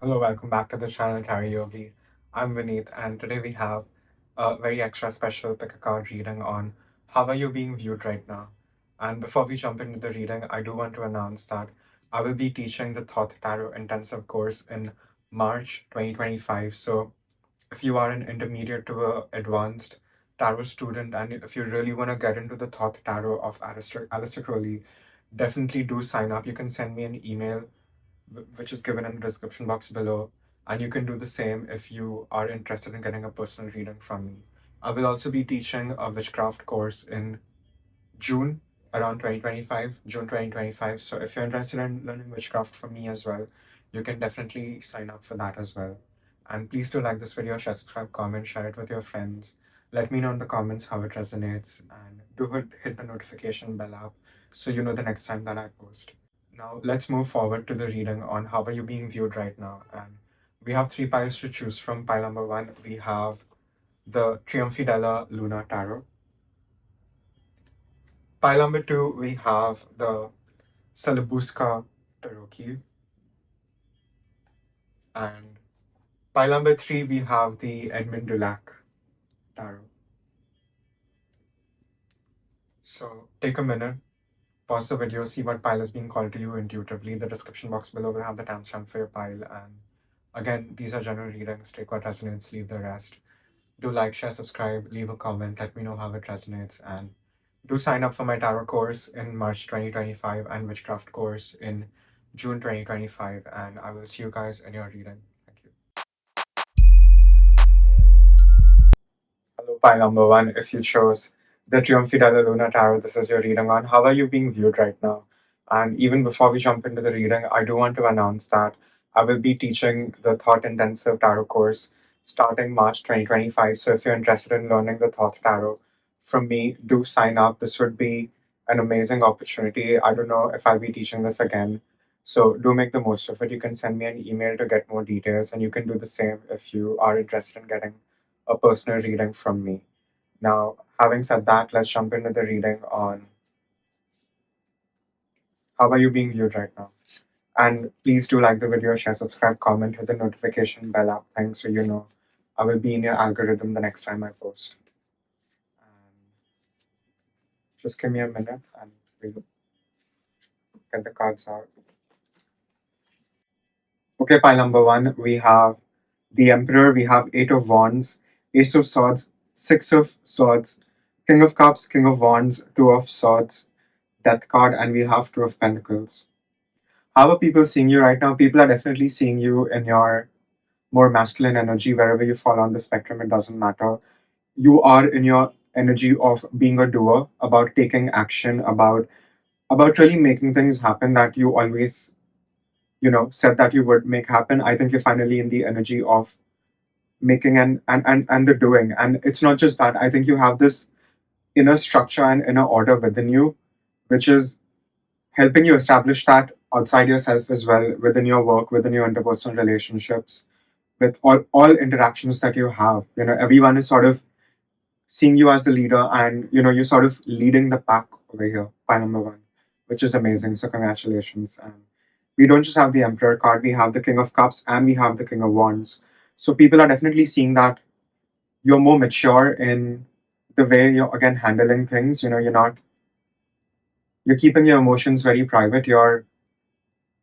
Hello, welcome back to the channel Karaoke. I'm Vinit, and today we have a very extra special pick a card reading on how are you being viewed right now. And before we jump into the reading, I do want to announce that I will be teaching the Thoth Tarot intensive course in March 2025. So if you are an intermediate to a advanced tarot student, and if you really want to get into the Thoth Tarot of Aleister Crowley, definitely do sign up. You can send me an email which is given in the description box below. And you can do the same if you are interested in getting a personal reading from me. I will also be teaching a witchcraft course in June, around 2025, June 2025. So if you're interested in learning witchcraft from me as well, you can definitely sign up for that as well. And please do like this video, share, subscribe, comment, share it with your friends. Let me know in the comments how it resonates, and do hit the notification bell up so you know the next time that I post. Now let's move forward to the reading on how are you being viewed right now. And we have three piles to choose from. Pile number one, we have the Triumphidella Luna Tarot. Pile number two, we have the Celebuska Tarot Key. And pile number three, we have the Edmund Dulac Tarot. So take a minute, pause the video, see what pile is being called to you intuitively. The description box below will have the timestamp for your pile. And again, these are general readings. Take what resonates, leave the rest. Do like, share, subscribe, leave a comment, let me know how it resonates, and do sign up for my tarot course in March 2025 and witchcraft course in June 2025. And I will see you guys in your reading. Thank you. Hello, pile number one. If you chose the Triumphidella Luna Tarot, this is your reading on how are you being viewed right now. And even before we jump into the reading, I do want to announce that I will be teaching the Thought Intensive Tarot course starting March 2025. So if you're interested in learning the Thoth Tarot from me, do sign up. This would be an amazing opportunity. I don't know if I'll be teaching this again. So do make the most of it. You can send me an email to get more details, and you can do the same if you are interested in getting a personal reading from me. Now, having said that, let's jump into the reading on how are you being viewed right now. And please do like the video, share, subscribe, comment, hit the notification bell up thing so you know I will be in your algorithm the next time I post. Just give me a minute and we'll get the cards out. Okay, pile number one, we have the Emperor, we have Eight of Wands, Ace of Swords, Six of Swords, King of Cups, King of Wands, Two of Swords, Death card, and we have Two of Pentacles. How are people seeing you right now? People are definitely seeing you in your more masculine energy. Wherever you fall on the spectrum, it doesn't matter. You are in your energy of being a doer, about taking action, about really making things happen that you always said that you would make happen. I think you're finally in the energy of making and the doing. And it's not just that. I think you have this inner structure and inner order within you, which is helping you establish that outside yourself as well, within your work, within your interpersonal relationships, with all interactions that you have. Everyone is sort of seeing you as the leader, and you're sort of leading the pack over here, pile number one, which is amazing. So congratulations. And we don't just have the Emperor card, we have the King of Cups and we have the King of Wands. So people are definitely seeing that you're more mature in the way you're again handling things. You're keeping your emotions very private. You're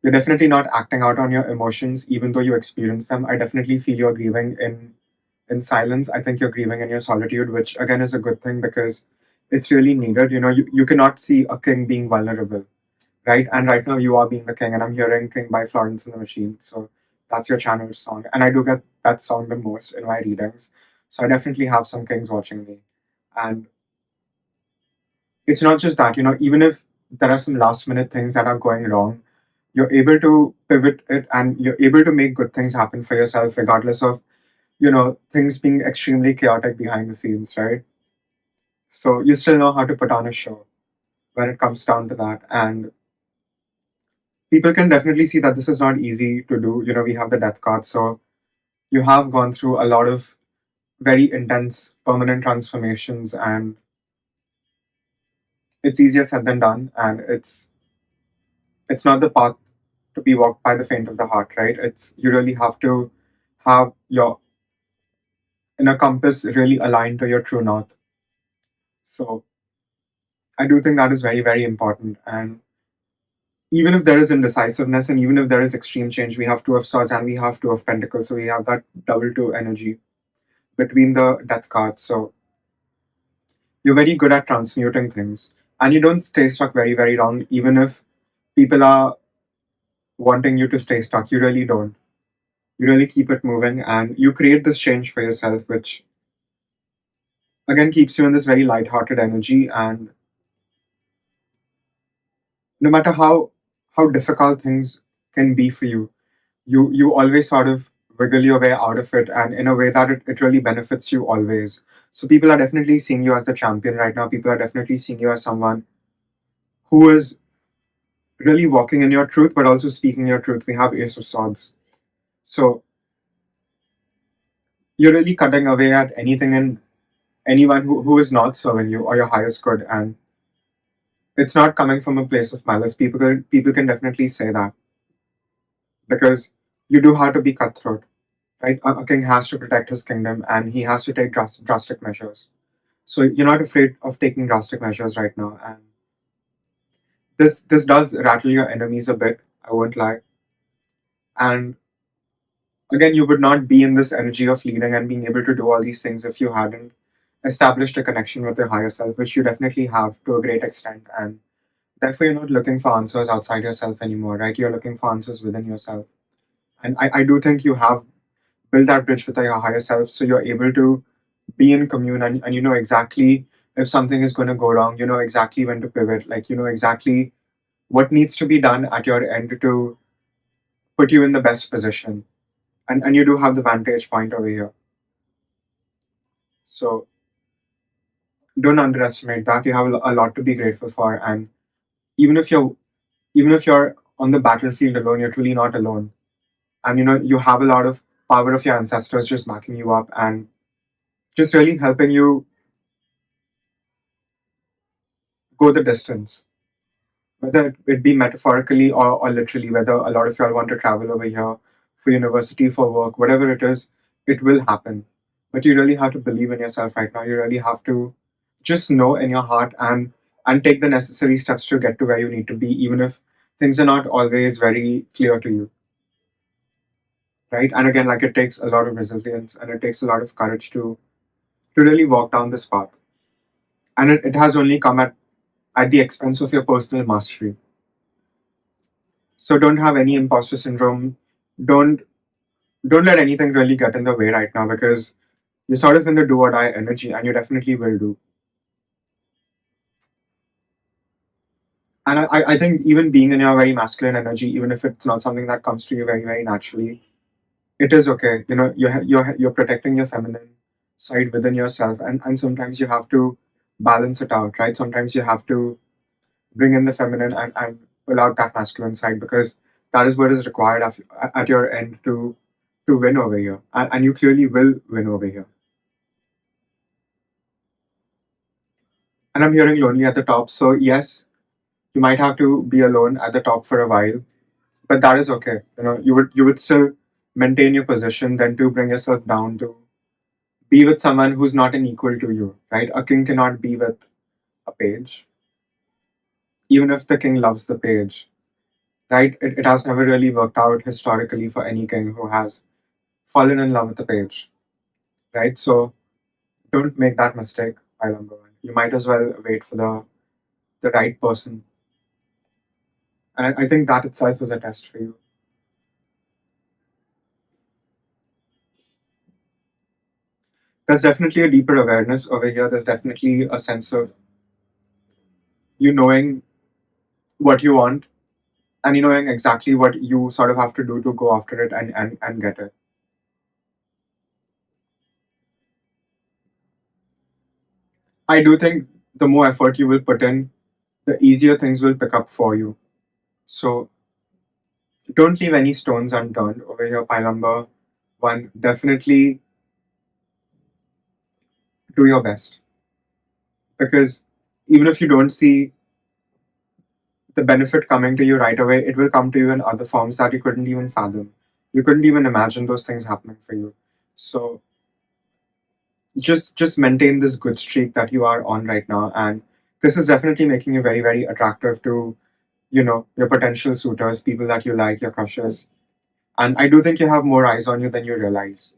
definitely not acting out on your emotions, even though you experience them. I definitely feel you're grieving in silence. I think you're grieving in your solitude, which again is a good thing because it's really needed. You cannot see a king being vulnerable, right? And right now you are being the king, and I'm hearing King by Florence and the Machine. So that's your channel's song. And I do get that song the most in my readings. So I definitely have some kings watching me. And it's not just that, even if there are some last minute things that are going wrong, you're able to pivot it and you're able to make good things happen for yourself, regardless of, things being extremely chaotic behind the scenes, right? So you still know how to put on a show when it comes down to that. And people can definitely see that this is not easy to do. We have the death card. So you have gone through a lot of very intense permanent transformations, and it's easier said than done. And it's not the path to be walked by the faint of the heart, right? It's you really have to have your inner compass really aligned to your true north. So I do think that is very, very important. And even if there is indecisiveness and even if there is extreme change, we have two of swords and we have two of pentacles. So we have that double two energy between the death cards. So you're very good at transmuting things. And you don't stay stuck very, very long, even if people are wanting you to stay stuck. You really don't. You really keep it moving and you create this change for yourself, which again keeps you in this very light-hearted energy. And no matter how difficult things can be for you, you always sort of wiggle your way out of it, and in a way that it really benefits you always. So people are definitely seeing you as the champion right now. People are definitely seeing you as someone who is really walking in your truth, but also speaking your truth. We have Ace of Swords. So you're really cutting away at anything and anyone who is not serving you or your highest good. And it's not coming from a place of malice. People can definitely say that because you do have to be cutthroat, right? A king has to protect his kingdom and he has to take drastic measures. So you're not afraid of taking drastic measures right now. And this does rattle your enemies a bit, I won't lie. And again, you would not be in this energy of leading and being able to do all these things if you hadn't established a connection with your higher self, which you definitely have to a great extent. And therefore, you're not looking for answers outside yourself anymore, right? You're looking for answers within yourself. And I do think you have built that bridge with your higher self. So you're able to be in commune and you know exactly if something is going to go wrong, you know exactly when to pivot, like, you know exactly what needs to be done at your end to put you in the best position. And you do have the vantage point over here. So don't underestimate that. You have a lot to be grateful for. And even if you're even if you're on the battlefield alone, you're truly not alone. And you know, you have a lot of power of your ancestors just backing you up and just really helping you go the distance, whether it be metaphorically or literally, whether a lot of y'all want to travel over here for university, for work, whatever it is, it will happen. But you really have to believe in yourself right now. You really have to just know in your heart and take the necessary steps to get to where you need to be, even if things are not always very clear to you. Right. And again, like, it takes a lot of resilience and it takes a lot of courage to really walk down this path. And it has only come at the expense of your personal mastery. So don't have any imposter syndrome. Don't don't let anything really get in the way right now, because you're sort of in the do or die energy and you definitely will do. And I think even being in your very masculine energy, even if it's not something that comes to you very, very naturally, it is okay. You know, you're protecting your feminine side within yourself, and sometimes you have to balance it out, right? Sometimes you have to bring in the feminine and pull out that masculine side, because that is what is required at your end to win over here, and you clearly will win over here. And I'm hearing lonely at the top, so yes, you might have to be alone at the top for a while, but that is okay. You know, you would still maintain your position, then to bring yourself down to be with someone who's not an equal to you, right? A king cannot be with a page, even if the king loves the page, right? It has never really worked out historically for any king who has fallen in love with the page, right? So don't make that mistake, by number one. You might as well wait for the right person. And I think that itself is a test for you. There's definitely a deeper awareness over here. There's definitely a sense of you knowing what you want and you knowing exactly what you sort of have to do to go after it and get it. I do think the more effort you will put in, the easier things will pick up for you. So don't leave any stones unturned over here, pile number one. Definitely do your best, because even if you don't see the benefit coming to you right away, it will come to you in other forms that you couldn't even fathom. You couldn't even imagine those things happening for you. So just maintain this good streak that you are on right now, and this is definitely making you very, very attractive to, your potential suitors, people that you like, your crushes. And I do think you have more eyes on you than you realize.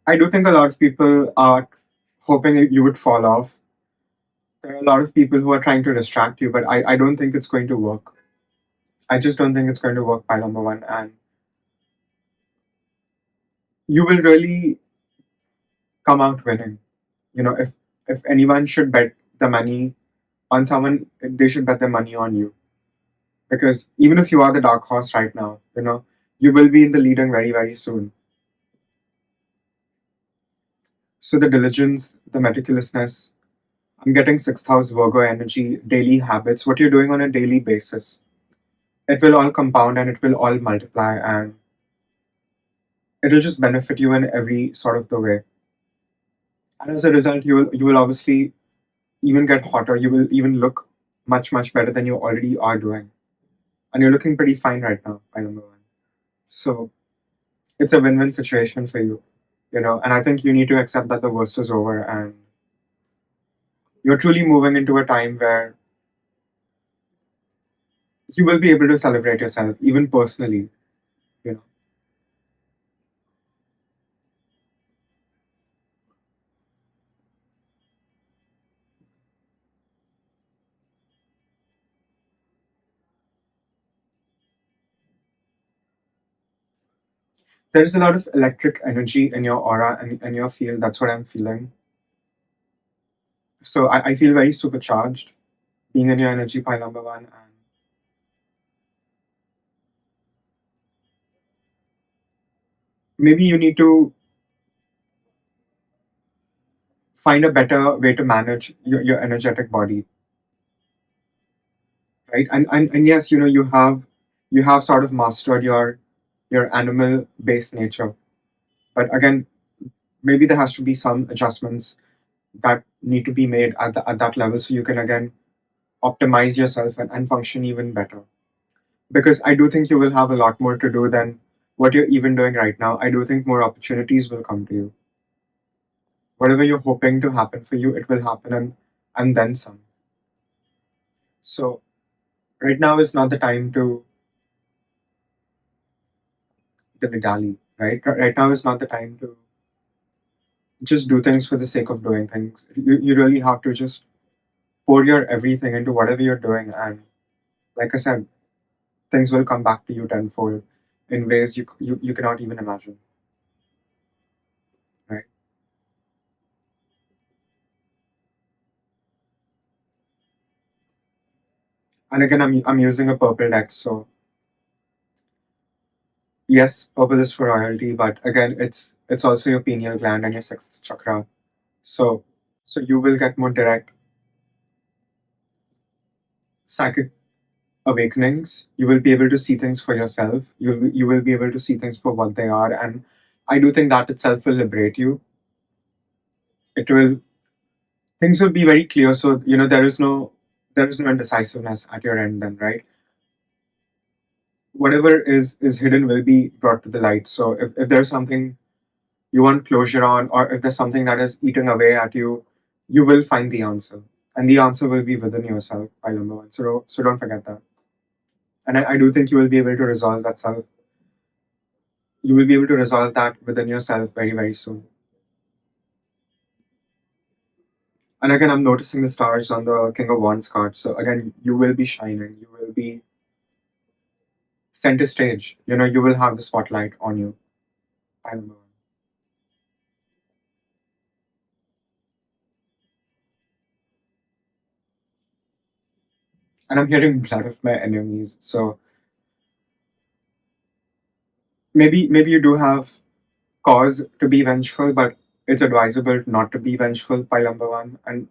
I do think a lot of people are hoping that you would fall off. There are a lot of people who are trying to distract you, but I don't think it's going to work. I just don't think it's going to work, by number one. And you will really come out winning. If anyone should bet the money on someone, they should bet their money on you. Because even if you are the dark horse right now, you will be in the leading very, very soon. So the diligence, the meticulousness, I'm getting sixth house Virgo energy, daily habits, what you're doing on a daily basis. It will all compound and it will all multiply, and it'll just benefit you in every sort of the way. And as a result, you will obviously even get hotter. You will even look much, much better than you already are doing. And you're looking pretty fine right now, by number one. So it's a win-win situation for you, and I think you need to accept that the worst is over, and you're truly moving into a time where you will be able to celebrate yourself, even personally. You know, there is a lot of electric energy in your aura and in your field. That's what I'm feeling. So I feel very supercharged being in your energy pile number one, and maybe you need to find a better way to manage your energetic body, right? And yes, you have sort of mastered your animal based nature, but again, maybe there has to be some adjustments that need to be made at that level so you can again optimize yourself and function even better. Because I do think you will have a lot more to do than what you're even doing right now. I do think more opportunities will come to you. Whatever you're hoping to happen for you, it will happen, and then some. So right now is not the time to dilly dally, right? Right now is not the time to just do things for the sake of doing things. You really have to just pour your everything into whatever you're doing, and like I said, things will come back to you tenfold in ways you cannot even imagine, right? And again, I'm using a purple deck, so yes, purple is for royalty, but again, it's also your pineal gland and your sixth chakra. So so you will get more direct psychic awakenings. You will be able to see things for yourself. You will be able to see things for what they are, and I do think that itself will liberate you. It will Things will be very clear. So there is no indecisiveness at your end then, right? Whatever is hidden will be brought to the light. So if there's something you want closure on, or if there's something that is eating away at you, you will find the answer. And the answer will be within yourself, by number one. So don't forget that. And I do think you will be able to resolve that self. You will be able to resolve that within yourself very, very soon. And again, I'm noticing the stars on the King of Wands card. So again, you will be shining. You will be center stage. You will have the spotlight on you. By number one. And I'm hearing blood of my enemies. So maybe you do have cause to be vengeful, but it's advisable not to be vengeful, by number one. And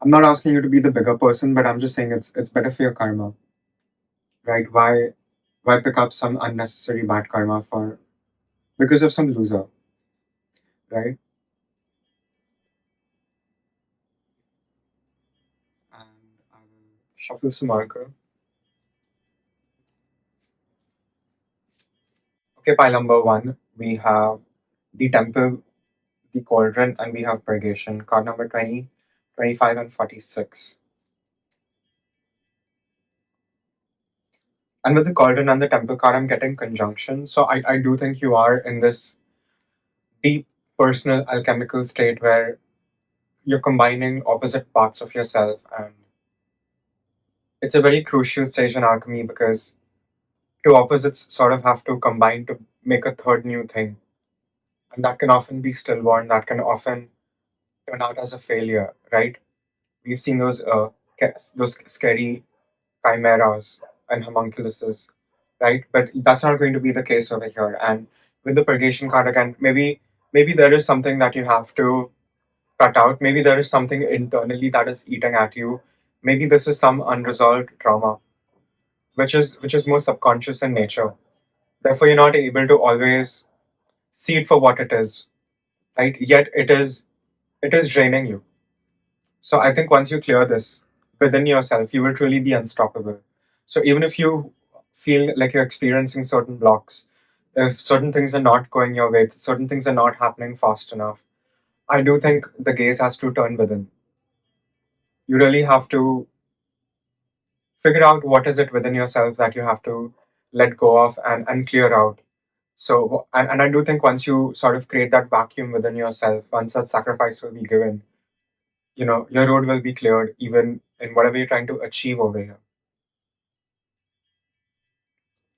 I'm not asking you to be the bigger person, but I'm just saying it's better for your karma, right? Why pick up some unnecessary bad karma for because of some loser, right? And I will shuffle some marker. Okay, pile number one, we have the temple, the cauldron, and we have purgation. Card number 20, 25, and 46. And with the cauldron and the temple card, I'm getting conjunction. So I do think you are in this deep personal alchemical state where you're combining opposite parts of yourself. And it's a very crucial stage in alchemy because two opposites sort of have to combine to make a third new thing. And that can often be stillborn, that can often turn out as a failure, right? We've seen those scary chimeras and homunculuses, right? But that's not going to be the case over here. And with the purgation card again, maybe there is something that you have to cut out. Maybe there is something internally that is eating at you. Maybe this is some unresolved trauma, which is more subconscious in nature. Therefore, you're not able to always see it for what it is, right? Yet it is draining you. So I think once you clear this within yourself, you will truly be unstoppable. So even if you feel like you're experiencing certain blocks, if certain things are not going your way, certain things are not happening fast enough, I do think the gaze has to turn within. You really have to figure out what is it within yourself that you have to let go of and clear out. So and I do think once you sort of create that vacuum within yourself, once that sacrifice will be given, your road will be cleared even in whatever you're trying to achieve over here.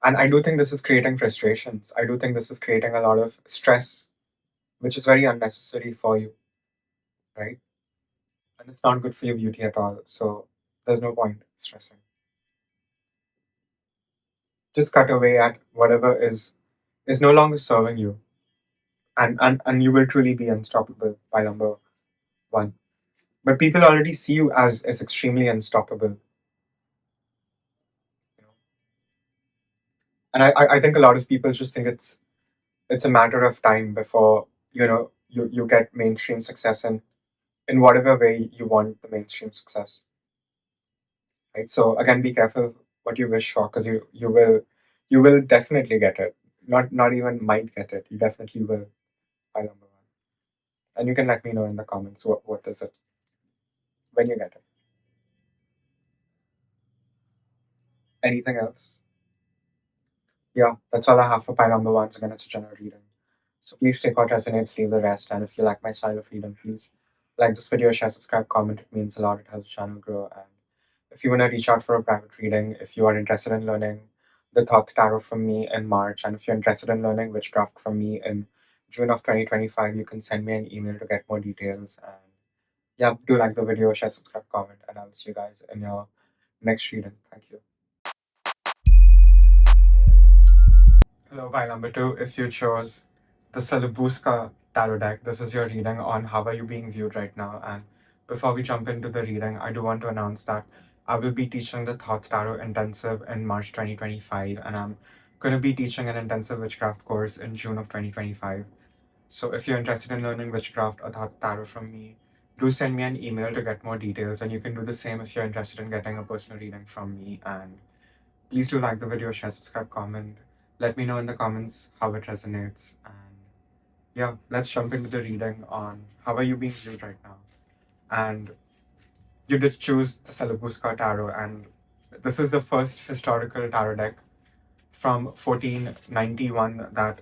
And I do think this is creating frustrations. I do think this is creating a lot of stress, which is very unnecessary for you, right? And it's not good for your beauty at all. So there's no point stressing. Just cut away at whatever is no longer serving you. And you will truly be unstoppable by number one. But people already see you as extremely unstoppable. You know? And I think a lot of people just think it's a matter of time before, you get mainstream success in whatever way you want the mainstream success. Right. So again, be careful what you wish for because you will definitely get it. Not even might get it. You definitely will by number one. And you can let me know in the comments what is it when you get it. Anything else? Yeah, that's all I have for pile number one. Again, it's a general reading. So please take what resonates, leave the rest. And if you like my style of reading, please like this video, share, subscribe, comment. It means a lot. It helps the channel grow. And if you want to reach out for a private reading, if you are interested in learning the Thoth Tarot from me in March, and if you're interested in learning Witchcraft from me in June of 2025, you can send me an email to get more details. And yeah, do like the video, share, subscribe, comment, and I'll see you guys in your next reading. Thank you. Hello, by number two. If you chose the Salabuska tarot deck, this is your reading on how are you being viewed right now. And before we jump into the reading, I do want to announce that I will be teaching the Thoth Tarot Intensive in March 2025, and I'm going to be teaching an intensive witchcraft course in June of 2025. So if you're interested in learning witchcraft or Thoth Tarot from me, do send me an email to get more details, and you can do the same if you're interested in getting a personal reading from me. And please do like the video, share, subscribe, comment. Let me know in the comments how it resonates. And yeah, let's jump into the reading on how are you being viewed right now. And you did choose the Salabuska Tarot, and this is the first historical tarot deck from 1491 that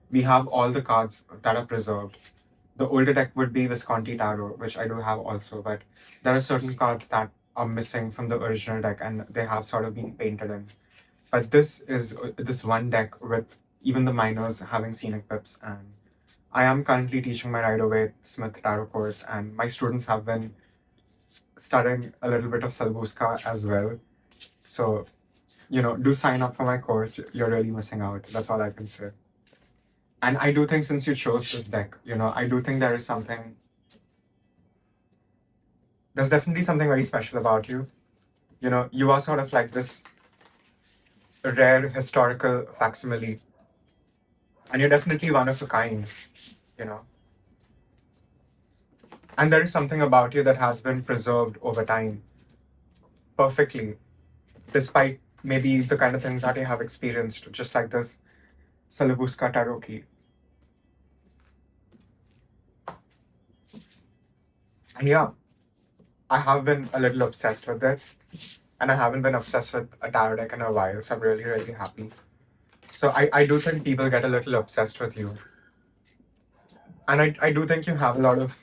we have all the cards that are preserved. The older deck would be Visconti Tarot, which I do have also, but there are certain cards that are missing from the original deck and they have sort of been painted in. But this is this one deck with even the minors having scenic pips, and I am currently teaching my Rider-Waite Smith Tarot course, and my students have been studying a little bit of Salbuska as well. So, do sign up for my course. You're really missing out. That's all I can say. And I do think since you chose this deck, I do think there's definitely something very special about you. You are sort of like this rare historical facsimile, and you're definitely one of a kind, you know. And there is something about you that has been preserved over time perfectly, despite maybe the kind of things that you have experienced, just like this Salabuska tarot key. And yeah, I have been a little obsessed with it, and I haven't been obsessed with a tarot deck in a while, so I'm really, really happy. So I do think people get a little obsessed with you. And I do think you have a lot of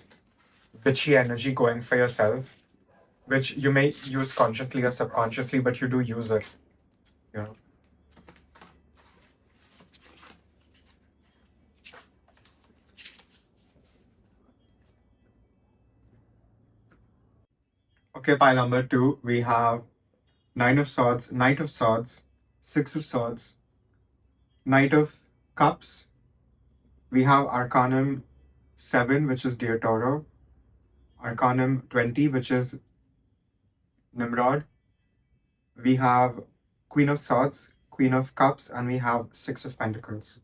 bitchy energy going for yourself, which you may use consciously or subconsciously, but you do use it. You know. Okay, pile number 2, we have Nine of Swords, Knight of Swords, Six of Swords, Knight of Cups. We have Arcanum 7, which is Dear Toro, Arcanum 20, which is Nimrod. We have Queen of Swords, Queen of Cups, and we have Six of Pentacles.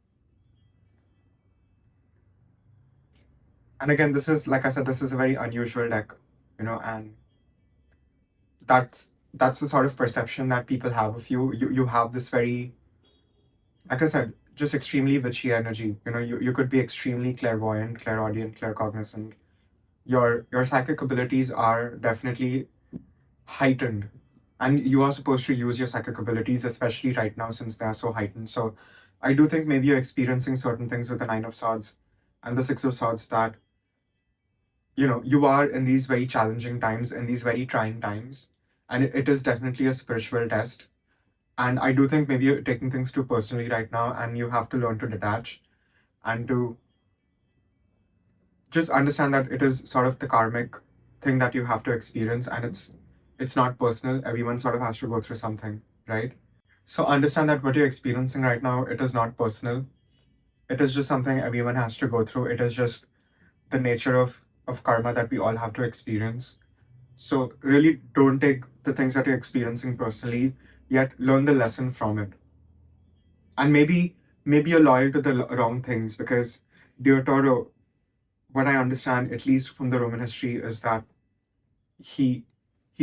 And again, this is, like I said, this is a very unusual deck, and that's the sort of perception that people have of you. You have this very, like I said, just extremely witchy energy. You could be extremely clairvoyant, clairaudient, claircognizant. Your psychic abilities are definitely heightened, and you are supposed to use your psychic abilities, especially right now since they are so heightened. So I do think maybe you're experiencing certain things with the Nine of Swords and the Six of Swords that you are in these very challenging times, in these very trying times, and it is definitely a spiritual test. And I do think maybe you're taking things too personally right now, and you have to learn to detach and to just understand that it is sort of the karmic thing that you have to experience, and it's not personal. Everyone sort of has to go through something, right? So understand that what you're experiencing right now, it is not personal. It is just something everyone has to go through. It is just the nature of karma that we all have to experience. So really don't take the things that you're experiencing personally, yet learn the lesson from it. And maybe you're loyal to the wrong things, because Dear Toro, what I understand, at least from the Roman history, is that he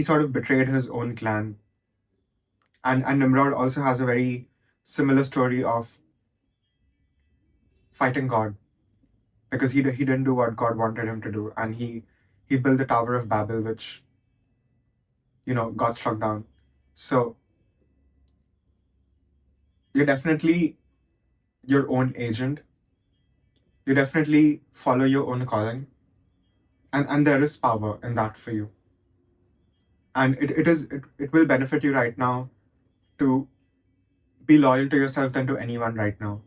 sort of betrayed his own clan. And Nimrod also has a very similar story of fighting God, because he didn't do what God wanted him to do, and he built the Tower of Babel, which got struck down. So you're definitely your own agent. You definitely follow your own calling, and there is power in that for you. And it will benefit you right now to be loyal to yourself than to anyone right now.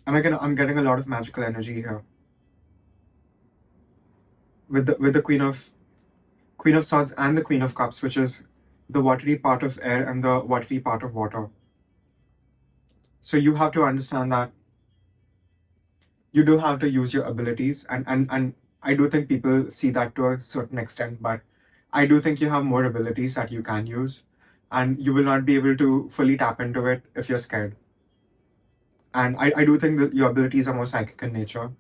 And again, I'm getting a lot of magical energy here with the Queen of Swords and the Queen of Cups, which is the watery part of air and the watery part of water. So you have to understand that you do have to use your abilities, and I do think people see that to a certain extent, but I do think you have more abilities that you can use, and you will not be able to fully tap into it if you're scared. And I do think that your abilities are more psychic in nature.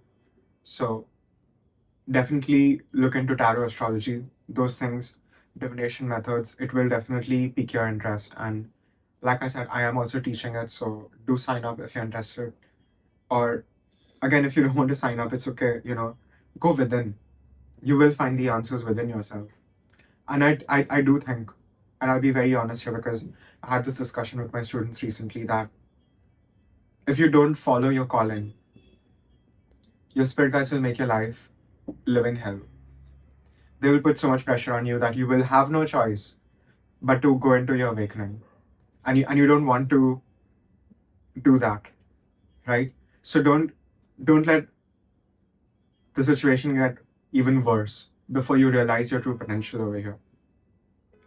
So definitely look into tarot, astrology, those things, divination methods. It will definitely pique your interest. And like I said, I am also teaching it, so do sign up if you're interested. Or again, if you don't want to sign up, it's okay. Go within. You will find the answers within yourself. And I do think, and I'll be very honest here, because I had this discussion with my students recently, that if you don't follow your calling, your spirit guides will make your life living hell. They will put so much pressure on you that you will have no choice but to go into your awakening. And you don't want to do that, right? So don't let the situation get even worse before you realize your true potential over here.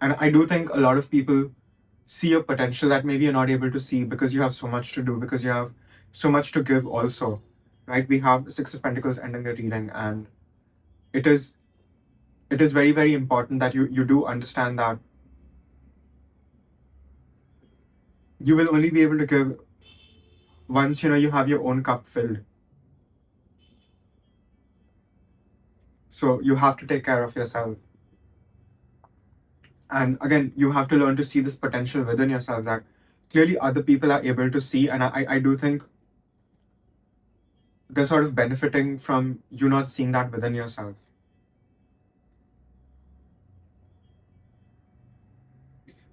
And I do think a lot of people see a potential that maybe you're not able to see, because you have so much to do, because you have so much to give also, right? We have Six of Pentacles ending the reading, and it is it is very, very important that you do understand that you will only be able to give once you have your own cup filled. So you have to take care of yourself. And again, you have to learn to see this potential within yourself that clearly other people are able to see. And I do think they're sort of benefiting from you not seeing that within yourself.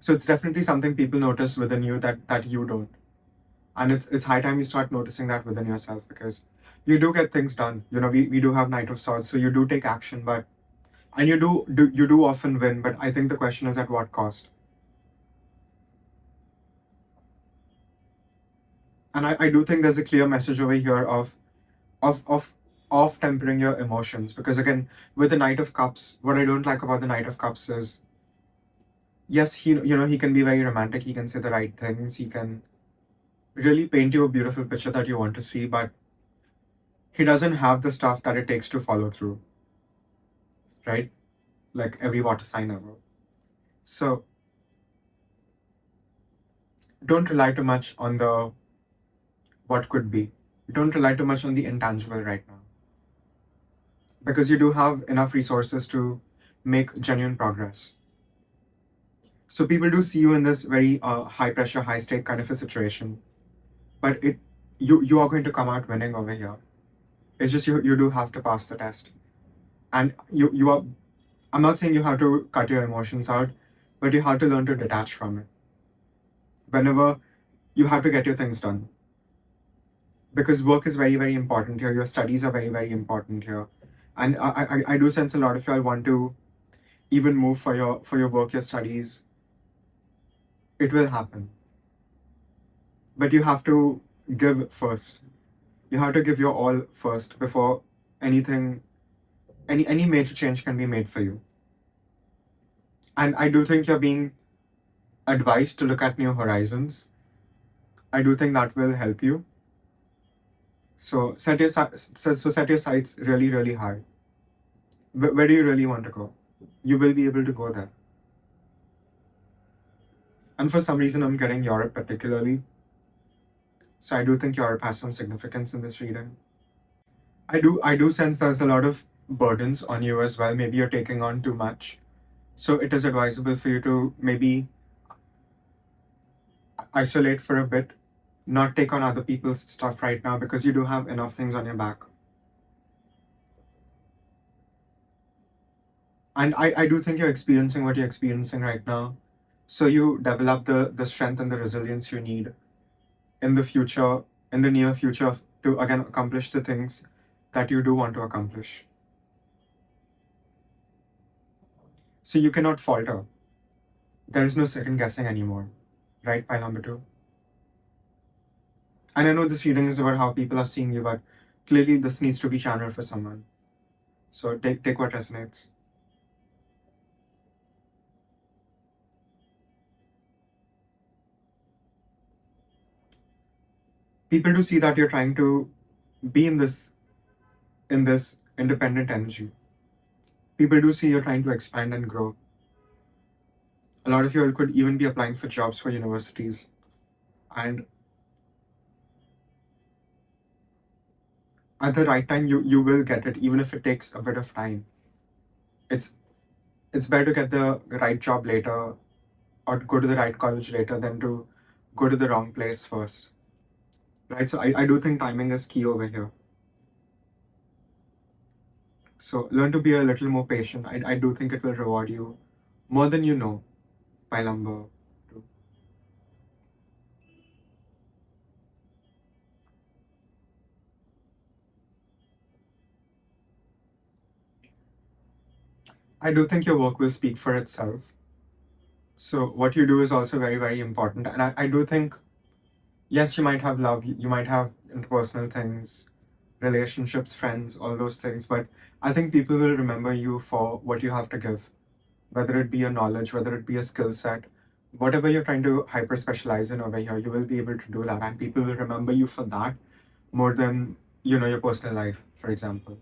So it's definitely something people notice within you that you don't. And it's high time you start noticing that within yourself, because you do get things done. We do have Knight of Swords, so you do take action, but and you do often win, but I think the question is at what cost. And I do think there's a clear message over here of of of tempering your emotions, because again, with the Knight of Cups, what I don't like about the Knight of Cups is, yes, he can be very romantic, he can say the right things, he can really paint you a beautiful picture that you want to see, but he doesn't have the stuff that it takes to follow through, right? Like every water sign ever. So don't rely too much on the what could be. Don't rely too much on the intangible right now, because you do have enough resources to make genuine progress. So people do see you in this very high pressure, high stake kind of a situation, but you are going to come out winning over here. It's just you do have to pass the test, and you are. I'm not saying you have to cut your emotions out, but you have to learn to detach from it. Whenever you have to get your things done, because work is very, very important here. Your studies are very, very important here, and I do sense a lot of y'all want to even move for your work, your studies. It will happen, but you have to give first. You have to give your all first before anything, any major change can be made for you. And I do think you're being advised to look at new horizons. I do think that will help you. So set your sights really, really high. Where do you really want to go? You will be able to go there. And for some reason, I'm getting Europe particularly. So I do think Europe has some significance in this reading. I do sense there's a lot of burdens on you as well. Maybe you're taking on too much. So it is advisable for you to maybe isolate for a bit, not take on other people's stuff right now, because you do have enough things on your back. And I do think you're experiencing what you're experiencing right now. So you develop the strength and the resilience you need in the future, in the near future, to again accomplish the things that you do want to accomplish. So you cannot falter. There is no second guessing anymore, right? Pile number two. And I know this reading is about how people are seeing you, but clearly this needs to be channeled for someone. So take what resonates. People do see that you're trying to be in this independent energy. People do see you're trying to expand and grow. A lot of you could even be applying for jobs for universities. And at the right time, you will get it, even if it takes a bit of time. It's it's better to get the right job later, or to go to the right college later, than to go to the wrong place first. Right? So I do think timing is key over here. So learn to be a little more patient. I do think it will reward you more than you know, by number two. I do think your work will speak for itself. So what you do is also very, very important. And I do think, yes, you might have love, you might have interpersonal things, relationships, friends, all those things, but I think people will remember you for what you have to give, whether it be a knowledge, whether it be a skill set, whatever you're trying to hyper specialize in over here, you will be able to do that, and people will remember you for that more than your personal life, for example.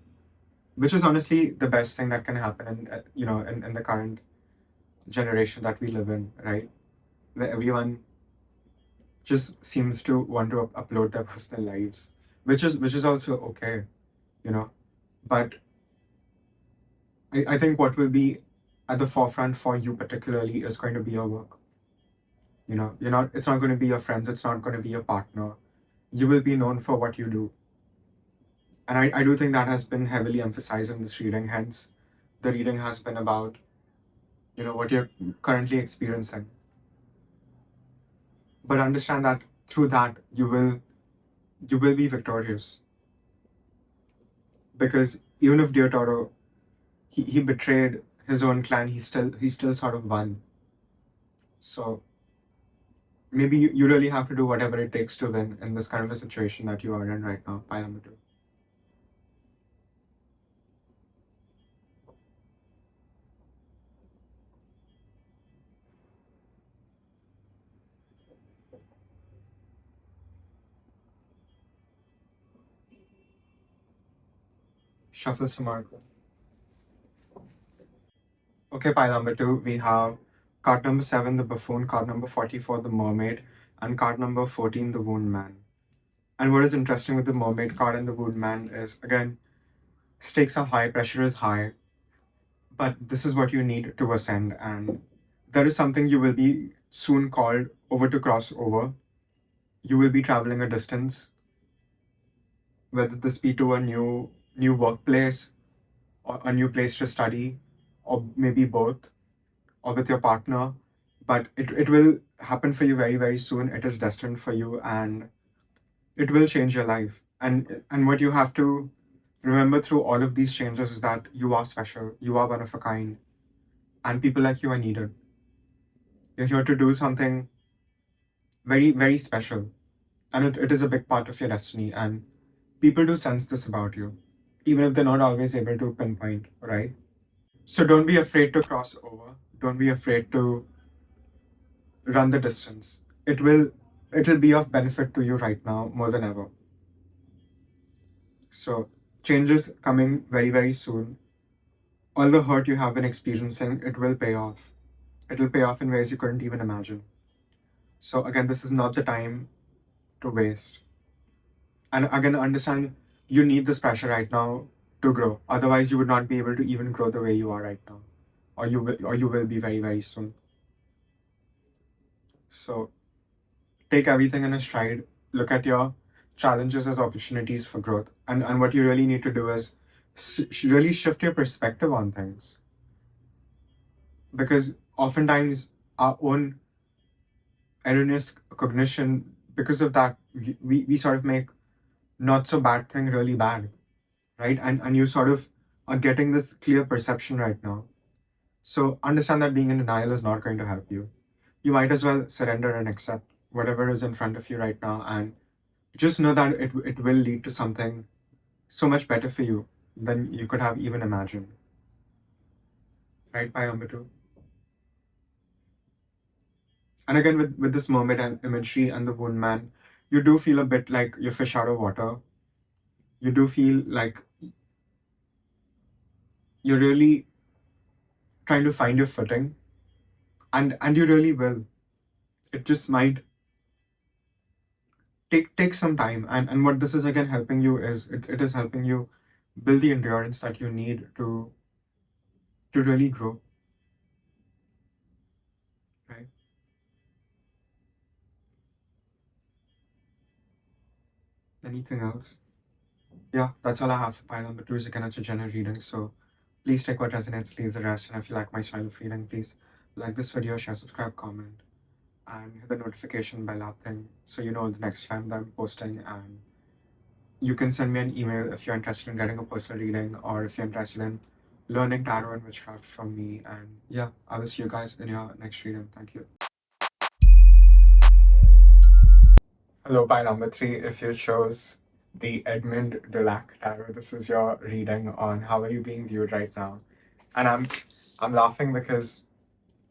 which is honestly the best thing that can happen in the current generation that we live in, right? Where everyone just seems to want to upload their personal lives, which is also okay, you know. But I think what will be at the forefront for you particularly is going to be your work. You're not. It's not going to be your friends. It's not going to be your partner. You will be known for what you do, and I do think that has been heavily emphasized in this reading. Hence, the reading has been about what you're currently experiencing. But understand that through that you will be victorious, because even if Diotoro he betrayed his own clan, he still sort of won. So maybe you really have to do whatever it takes to win in this kind of a situation that you are in right now. Pi number two. Shuffle some more. Okay, pile number two, we have card number 7, the buffoon, card number 44, the mermaid, and card number 14, the wound man. And what is interesting with the mermaid card and the wound man is, again, stakes are high, pressure is high, but this is what you need to ascend. And there is something you will be soon called over to cross over. You will be traveling a distance, whether this be to a new workplace or a new place to study, or maybe both, or with your partner. But it will happen for you very, very soon. It is destined for you, and it will change your life. And what you have to remember through all of these changes is that you are special, you are one of a kind, and people like you are needed. You're here to do something very, very special, and it is a big part of your destiny. And people do sense this about you, even if they're not always able to pinpoint, right? So don't be afraid to cross over. Don't be afraid to run the distance. It'll be of benefit to you right now more than ever. So changes coming very, very soon. All the hurt you have been experiencing, it will pay off. It'll pay off in ways you couldn't even imagine. So again, this is not the time to waste. And again, understand you need this pressure right now to grow. Otherwise, you would not be able to even grow the way you are right now, or you will be very, very soon. So take everything in a stride. Look at your challenges as opportunities for growth. And what you really need to do is really shift your perspective on things. Because oftentimes our own erroneous cognition, because of that, we sort of make not so bad thing really bad, right? And you sort of are getting this clear perception right now. So understand that being in denial is not going to help you. You might as well surrender and accept whatever is in front of you right now, and just know that it will lead to something so much better for you than you could have even imagined. Right, by number two. And again, with this mermaid and imagery and the wound man, you do feel a bit like you're fish out of water. You do feel like you're really trying to find your footing, and you really will. It just might take some time. And what this is again helping you is it is helping you build the endurance that you need to really grow. Right. Anything else? Yeah, that's all I have for pile number two. Is again it's a general reading, so please take what resonates, leave the rest. And if you like my style of reading, please like this video, share, subscribe, comment, and hit the notification bell up thing so you know the next time that I'm posting. And you can send me an email if you're interested in getting a personal reading, or if you're interested in learning tarot and witchcraft from me. And yeah, I will see you guys in your next reading. Thank you. Hello, pile number three. If you chose the Edmund Dulac tarot, this is your reading on how are you being viewed right now. And I'm laughing because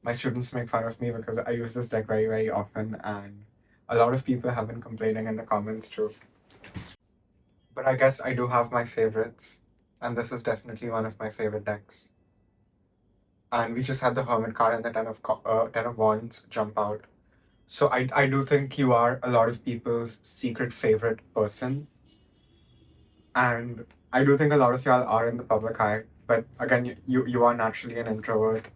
my students make fun of me because I use this deck very, very often, and a lot of people have been complaining in the comments too. But I guess I do have my favorites. and this is definitely one of my favorite decks. And we just had the Hermit card and the Ten of Wands jump out. So I do think you are a lot of people's secret favorite person, and I do think a lot of y'all are in the public eye. But again, you are naturally an introvert.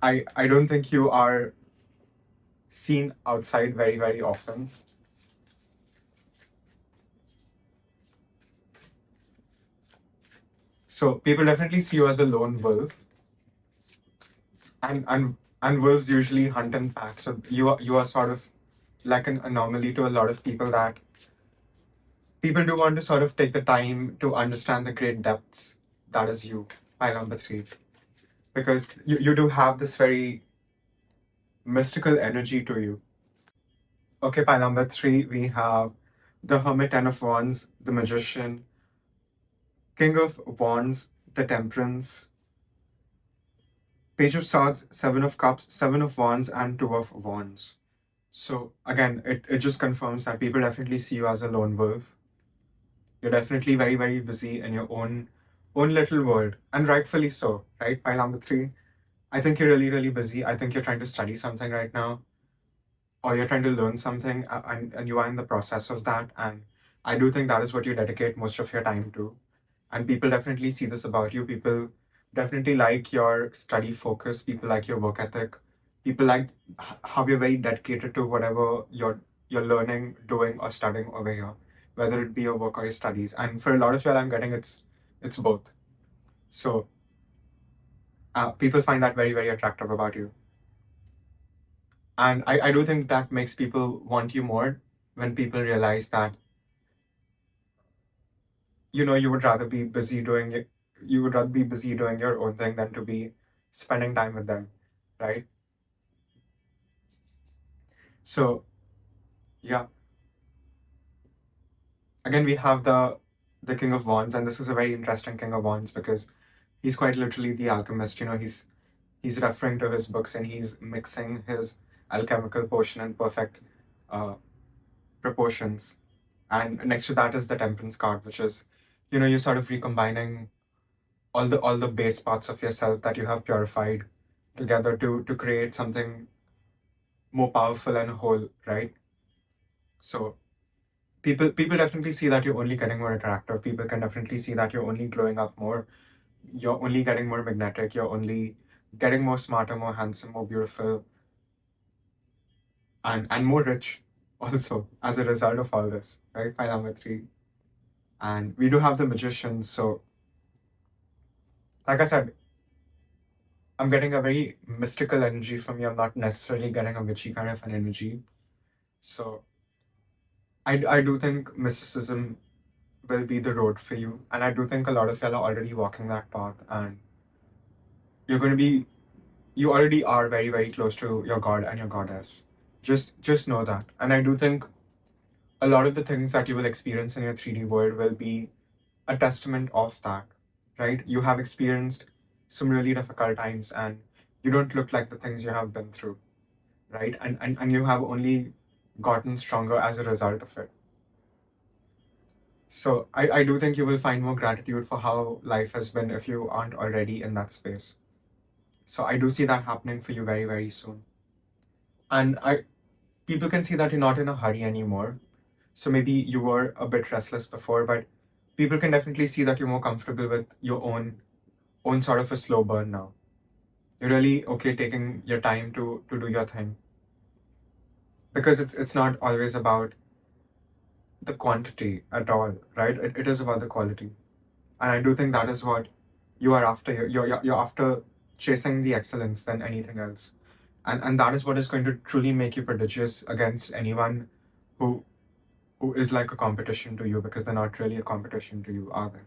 I don't think you are seen outside very often. So people definitely see you as a lone wolf, and wolves usually hunt in packs. So you are sort of like an anomaly to a lot of people, that people do want to sort of take the time to understand the great depths that is you, pile number three, because you do have this very mystical energy to you. Okay, pile number three, we have the Hermit, Ten of Wands, the Magician, King of Wands, the Temperance, Page of Swords, Seven of Cups, Seven of Wands, and Two of Wands. So again, it just confirms that people definitely see you as a lone wolf. You're definitely very busy in your own little world, and rightfully so, right? Pile number three, I think you're really busy. I think you're trying to study something right now, or you're trying to learn something, and you are in the process of that. And I do think that is what you dedicate most of your time to. And people definitely see this about you. People definitely like your study focus. People like your work ethic. People like how you're very dedicated to whatever you're learning, doing, or studying over here, whether it be your work or your studies. And for a lot of y'all, I'm getting it's both. So people find that very attractive about you. And I do think that makes people want you more, when people realize that you would rather be busy doing it, you would rather be busy doing your own thing than to be spending time with them, right? So yeah, again we have the King of Wands, and this is a very interesting King of Wands because he's quite literally the alchemist. He's referring to his books, and he's mixing his alchemical potion in perfect uh, proportions. And next to that is the Temperance card, which is, you're sort of recombining all the base parts of yourself that you have purified together to create something more powerful and whole, right? So people definitely see that you're only getting more attractive. People can definitely see that you're only glowing up more. You're only getting more magnetic. You're only getting more smarter, more handsome, more beautiful, and more rich also as a result of all this, right? File number three. And we do have the Magician. So like I said, I'm getting a very mystical energy from you. I'm not necessarily getting a witchy kind of an energy. So I do think mysticism will be the road for you. And I do think a lot of y'all are already walking that path, and you're going to be, you already are very close to your God and your goddess. Just know that. And I do think a lot of the things that you will experience in your 3D world will be a testament of that, right? You have experienced some really difficult times, and you don't look like the things you have been through, right? And you have only gotten stronger as a result of it. So I do think you will find more gratitude for how life has been if you aren't already in that space. So I do see that happening for you very soon. And people can see that you're not in a hurry anymore. So maybe you were a bit restless before, but people can definitely see that you're more comfortable with your own sort of a slow burn now. You're really okay taking your time to do your thing. Because it's not always about the quantity at all, right? It is about the quality. And I do think that is what you are after. You're after chasing the excellence than anything else. And that is what is going to truly make you prodigious against anyone who is like a competition to you, because they're not really a competition to you, are they?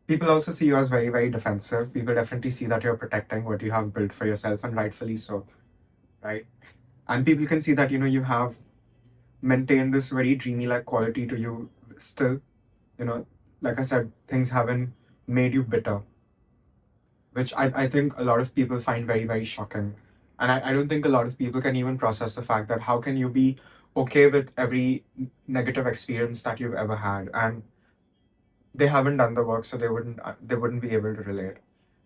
People also see you as very defensive. People definitely see that you're protecting what you have built for yourself, and rightfully so, right? And people can see that you have maintained this very dreamy like quality to you still. Like I said, things haven't made you bitter, which I think a lot of people find very shocking. And I don't think a lot of people can even process the fact that how can you be okay with every negative experience that you've ever had, and they haven't done the work, so they wouldn't be able to relate.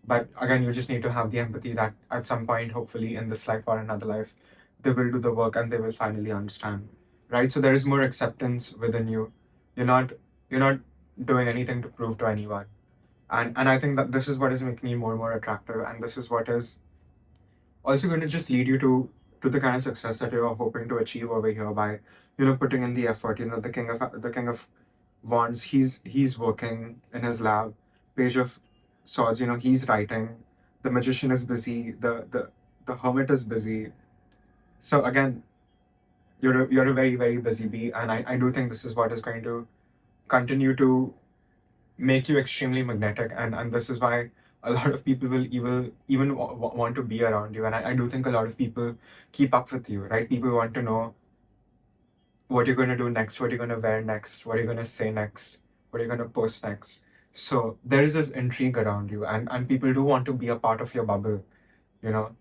But again, you just need to have the empathy that at some point, hopefully in this life or another life, they will do the work and they will finally understand, right? So there is more acceptance within you. You're not doing anything to prove to anyone, and I think that this is what is making you more and more attractive, and this is what is also going to just lead you to the kind of success that you're hoping to achieve over here by putting in the effort. The king of wands, he's working in his lab. Page of swords, he's writing. The magician is busy. The hermit is busy. So again, you're a very, very busy bee, and I do think this is what is going to continue to make you extremely magnetic, and this is why a lot of people will even want to be around you. And I do think a lot of people keep up with you, right? People want to know what you're going to do next, what you're going to wear next, what you're going to say next, what you're going to post next. So there is this intrigue around you, and people do want to be a part of your bubble, you know.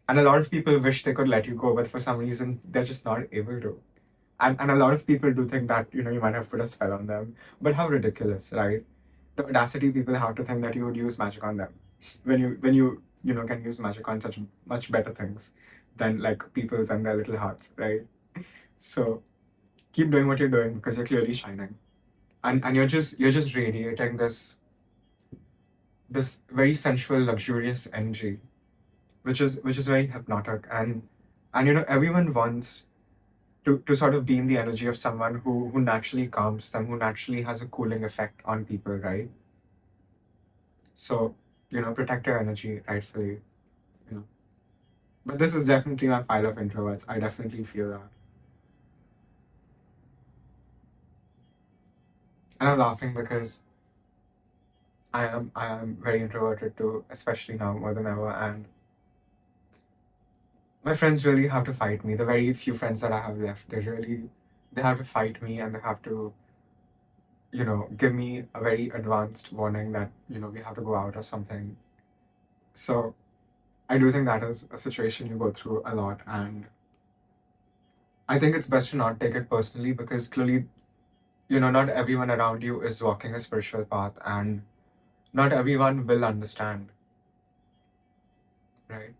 And a lot of people wish they could let you go, but for some reason they're just not able to. And a lot of people do think that you might have put a spell on them. But how ridiculous, right? The audacity people have to think that you would use magic on them when you can use magic on such much better things than like people's and their little hearts, right? So keep doing what you're doing because you're clearly shining, and you're just radiating this very sensual, luxurious energy, which is very hypnotic. And everyone wants to sort of be in the energy of someone who naturally calms them, who naturally has a cooling effect on people, right? So protect your energy rightfully. you know but this is definitely my pile of introverts. I definitely feel that. And I'm laughing because I am very introverted too, especially now more than ever. And my friends really have to fight me. The very few friends that I have left, they have to fight me, and they have to give me a very advanced warning that we have to go out or something. So I do think that is a situation you go through a lot, and I think it's best to not take it personally because clearly, not everyone around you is walking a spiritual path, and not everyone will understand, right?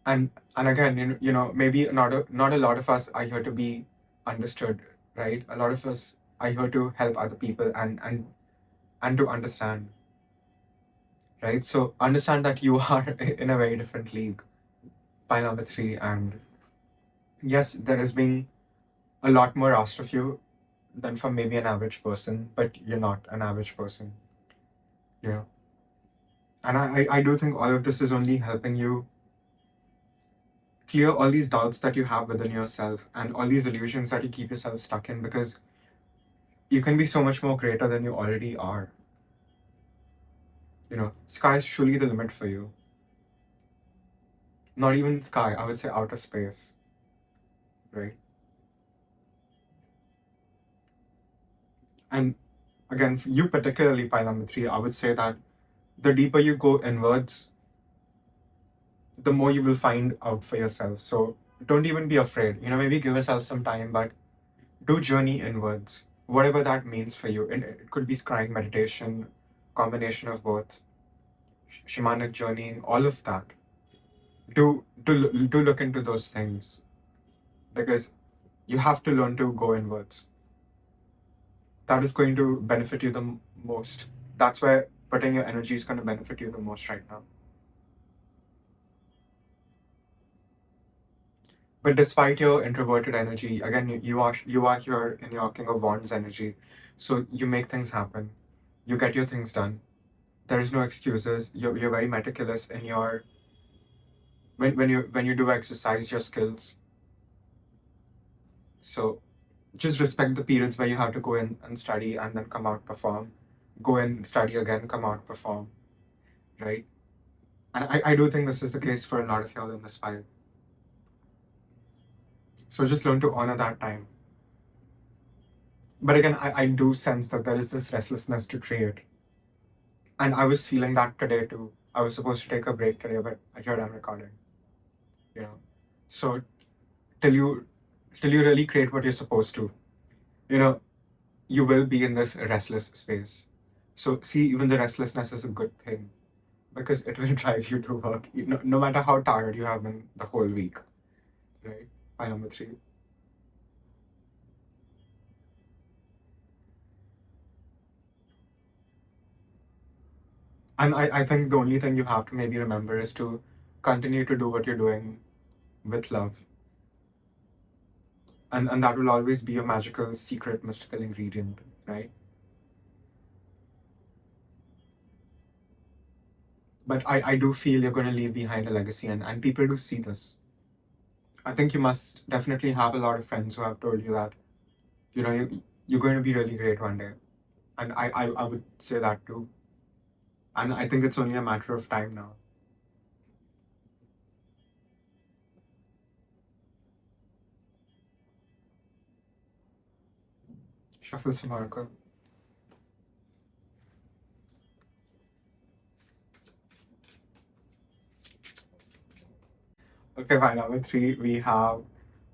And again, maybe not a lot of us are here to be understood, right? A lot of us are here to help other people and to understand, right? So understand that you are in a very different league. Pile number three, and yes, there is being a lot more asked of you than for maybe an average person, but you're not an average person, you know. And I do think all of this is only helping you clear all these doubts that you have within yourself and all these illusions that you keep yourself stuck in, because you can be so much more greater than you already are. Sky is truly the limit for you. Not even sky, I would say outer space, right? And again, for you particularly, pile number three, I would say that the deeper you go inwards, the more you will find out for yourself. So don't even be afraid. Maybe give yourself some time, but do journey inwards, whatever that means for you. And it could be scrying, meditation, combination of both, shamanic journeying, all of that. Do look into those things because you have to learn to go inwards. That is going to benefit you the most. That's where putting your energy is going to benefit you the most right now. But despite your introverted energy, again, you are here in your King of Wands energy, so you make things happen. You get your things done. There is no excuses. You're very meticulous in your when you do exercise your skills. So just respect the periods where you have to go in and study and then come out perform. Go in, study again, come out perform. Right? And I do think this is the case for a lot of y'all in this file. So just learn to honor that time. But again, I do sense that there is this restlessness to create. And I was feeling that today too. I was supposed to take a break today, but here I'm recording. You know. So till you really create what you're supposed to. You know, you will be in this restless space. So see, even the restlessness is a good thing because it will drive you to work, no matter how tired you have been the whole week, right? By number three. And I think the only thing you have to maybe remember is to continue to do what you're doing with love. And that will always be your magical, secret, mystical ingredient, right? But I do feel you're going to leave behind a legacy, and people do see this. I think you must definitely have a lot of friends who have told you that, you're going to be really great one day. And I would say that too. And I think it's only a matter of time now. Shuffle some oracle. Okay, fine. Number three, we have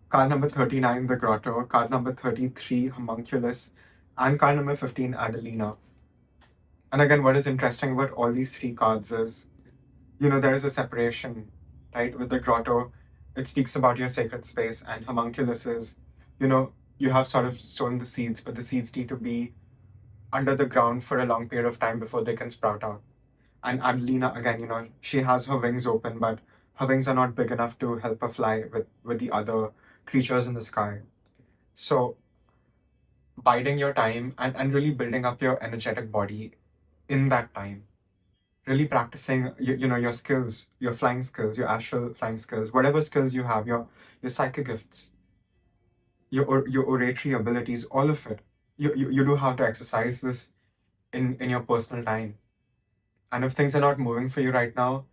card number 39, the Grotto, card number 33, Homunculus, and card number 15, Adelina. And again, what is interesting about all these three cards is, there is a separation, right? With the Grotto, it speaks about your sacred space, and Homunculus is, you have sort of sown the seeds, but the seeds need to be under the ground for a long period of time before they can sprout out. And Adelina, again, she has her wings open, but her wings are not big enough to help her fly with the other creatures in the sky. So, biding your time and really building up your energetic body in that time, really practicing your skills, your flying skills, your astral flying skills, whatever skills you have, your psychic gifts, your oratory abilities, all of it. You do have to exercise this in your personal time. And if things are not moving for you right now,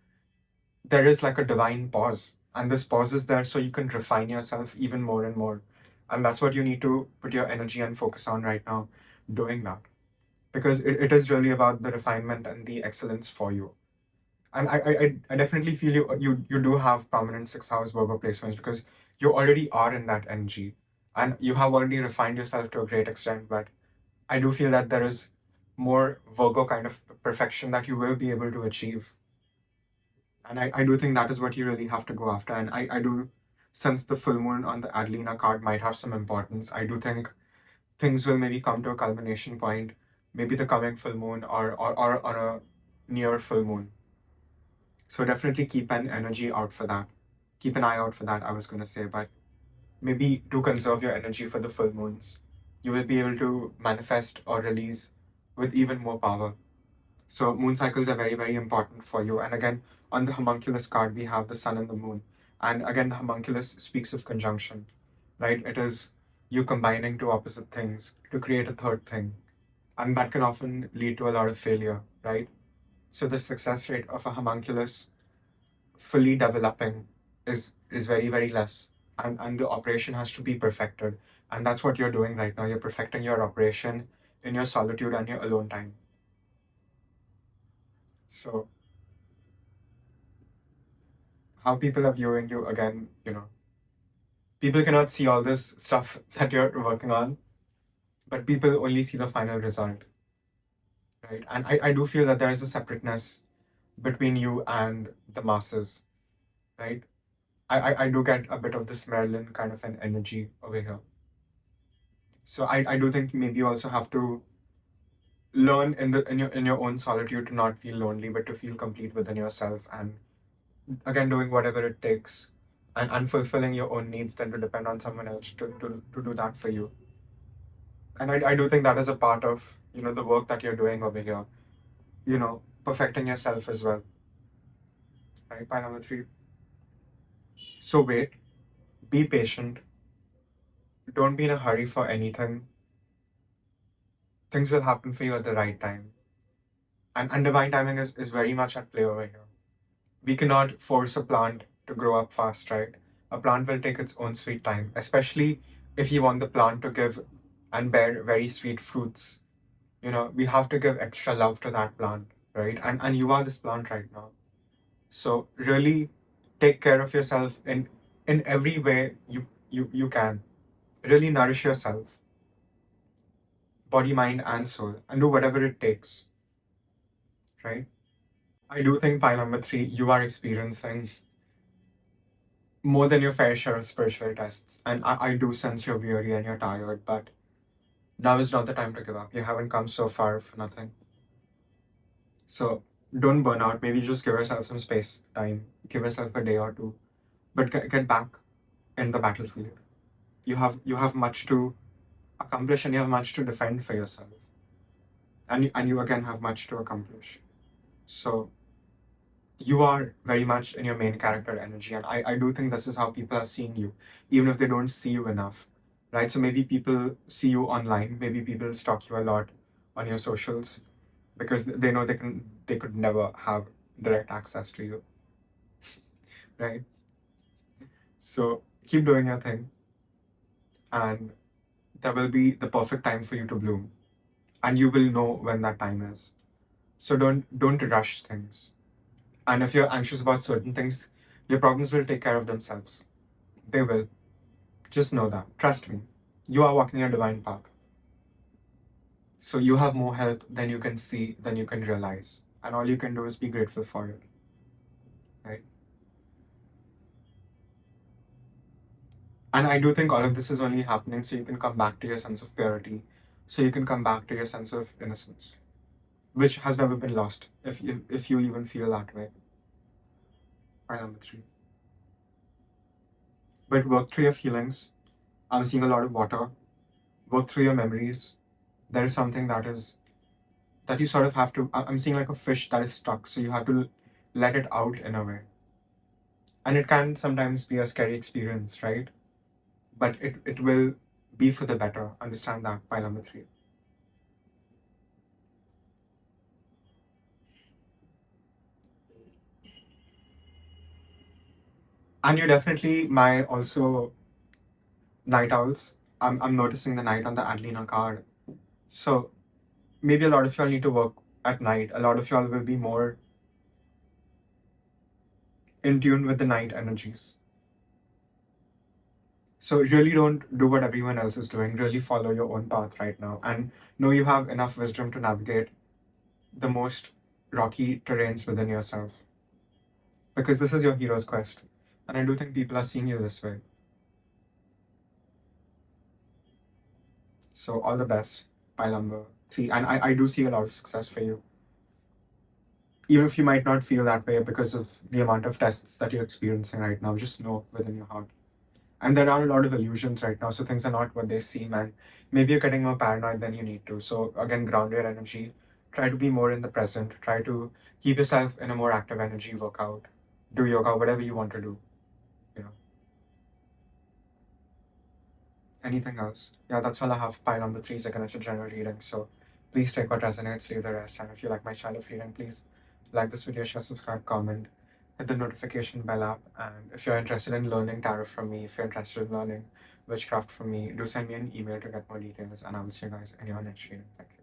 there is like a divine pause. And this pause is there so you can refine yourself even more and more. And that's what you need to put your energy and focus on right now, doing that. Because it is really about the refinement and the excellence for you. And I definitely feel you do have prominent sixth house Virgo placements because you already are in that energy. And you have already refined yourself to a great extent. But I do feel that there is more Virgo kind of perfection that you will be able to achieve. And I do think that is what you really have to go after. And I do sense the full moon on the Adelina card might have some importance. I do think things will maybe come to a culmination point, maybe the coming full moon or on a near full moon. So definitely keep an energy out for that. Keep an eye out for that, I was going to say. But maybe to conserve your energy for the full moons, you will be able to manifest or release with even more power. So moon cycles are very, very important for you. And again, on the homunculus card, we have the sun and the moon. And again, the homunculus speaks of conjunction, right? It is you combining two opposite things to create a third thing. And that can often lead to a lot of failure, right? So the success rate of a homunculus fully developing is very, very less. And the operation has to be perfected. And that's what you're doing right now. You're perfecting your operation in your solitude and your alone time. So how people are viewing you again, people cannot see all this stuff that you're working on, but people only see the final result, right? And I do feel that there is a separateness between you and the masses, right? I do get a bit of this Marilyn kind of an energy over here. So I do think maybe you also have to learn in your own solitude to not feel lonely, but to feel complete within yourself, and again doing whatever it takes and fulfilling your own needs than to depend on someone else to do that for you. And I do think that is a part of the work that you're doing over here, perfecting yourself as well, right? By number three. So wait, be patient, don't be in a hurry for anything. Things will happen for you at the right time. And divine timing is very much at play over here. We cannot force a plant to grow up fast, right? A plant will take its own sweet time, especially if you want the plant to give and bear very sweet fruits. We have to give extra love to that plant, right? And you are this plant right now. So really take care of yourself in every way You can really nourish yourself, body, mind, and soul, and do whatever it takes, right? I do think pile number three, you are experiencing more than your fair share of spiritual tests. And I do sense you're weary and you're tired, but now is not the time to give up. You haven't come so far for nothing. So don't burn out. Maybe just give yourself some space, time. Give yourself a day or two. But get back in the battlefield. You have much to accomplish and you have much to defend for yourself. And you again have much to accomplish. So you are very much in your main character energy, and I do think this is how people are seeing you, even if they don't see you enough, right? So maybe people see you online, maybe people stalk you a lot on your socials because they know they could never have direct access to you, right? So keep doing your thing, and there will be the perfect time for you to bloom, and you will know when that time is. So don't rush things. And if you're anxious about certain things, your problems will take care of themselves. They will. Just know that. Trust me. You are walking your divine path. So you have more help than you can see, than you can realize. And all you can do is be grateful for it. Right? And I do think all of this is only happening so you can come back to your sense of purity. So you can come back to your sense of innocence, which has never been lost, if you even feel that way. Point number three. But work through your feelings. I'm seeing a lot of water. Work through your memories. There is something that you sort of have to. I'm seeing like a fish that is stuck, so you have to let it out in a way. And it can sometimes be a scary experience, right? But it will be for the better. Understand that. Pile number three. And you're definitely my also night owls. I'm noticing the night on the Adelina card. So maybe a lot of y'all need to work at night. A lot of y'all will be more in tune with the night energies. So really don't do what everyone else is doing. Really follow your own path right now. And know you have enough wisdom to navigate the most rocky terrains within yourself. Because this is your hero's quest. And I do think people are seeing you this way. So all the best, pile number three. And I do see a lot of success for you. Even if you might not feel that way because of the amount of tests that you're experiencing right now, just know within your heart. And there are a lot of illusions right now, so things are not what they seem, and maybe you're getting more paranoid than you need to. So again, ground your energy. Try to be more in the present. Try to keep yourself in a more active energy, work out, do yoga, whatever you want to do. You know. Anything else? Yeah, that's all I have. Pile number three is a connection general reading. So please take what resonates, leave the rest. And if you like my style of reading, please like this video, share, subscribe, comment, hit the notification bell up. And if you're interested in learning tarot from me, if you're interested in learning witchcraft from me, do send me an email to get more details. And I will see you guys in your next reading. Thank you.